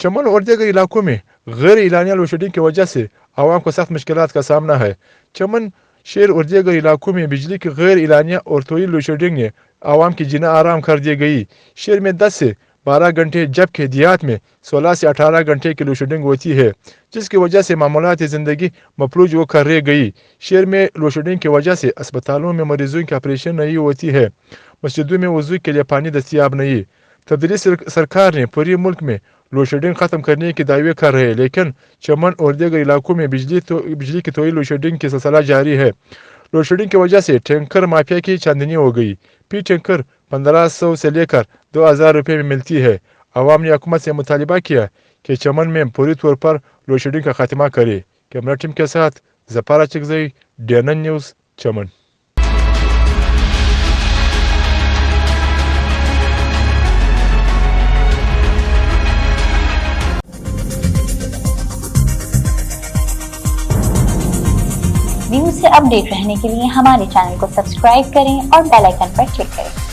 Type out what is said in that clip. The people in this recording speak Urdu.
چمن اور دیگر علاقوں میں غیر اعلانیہ لوڈ شیڈنگ کی وجہ سے عوام کو سخت مشکلات کا سامنا ہے۔ چمن، شہر اور دیگر علاقوں میں بجلی کی غیر اعلانیہ اور طویل لوڈ شیڈنگ نے عوام کی جینا آرام کر دی گئی۔ شہر میں 10 سے 12 گھنٹے جبکہ دیہات میں 16 سے 18 گھنٹے کی لوڈ شیڈنگ ہوتی ہے، جس کی وجہ سے معمولات زندگی مفلوج ہو کر رہ گئی۔ شہر میں لوڈ شیڈنگ کی وجہ سے اسپتالوں میں مریضوں کی آپریشن نہیں ہوتی ہے، مسجدوں میں وضو کے لیے پانی دستیاب نہیں۔ تبدیلی سرکار نے پورے ملک میں لوڈ شیڈنگ ختم کرنے کے دعوے کر رہے ہیں، لیکن چمن اور دیگر علاقوں میں بجلی کی طویل لوڈ شیڈنگ کی سلسلہ جاری ہے۔ لوڈ شیڈنگ کی وجہ سے ٹینکر مافیا کی چاندنی ہو گئی۔ فی ٹینکر 1500 سے لے کر 2000 روپے میں ملتی ہے۔ عوام نے حکومت سے مطالبہ کیا کہ چمن میں پوری طور پر لوڈ شیڈنگ کا خاتمہ کرے۔ کیمرہ ٹیم کے ساتھ ظفار چکزئی، DNN نیوز، چمن۔ نیوز سے اپ ڈیٹ رہنے کے لیے ہمارے چینل کو سبسکرائب کریں اور بیل آئکن پر کلک کریں۔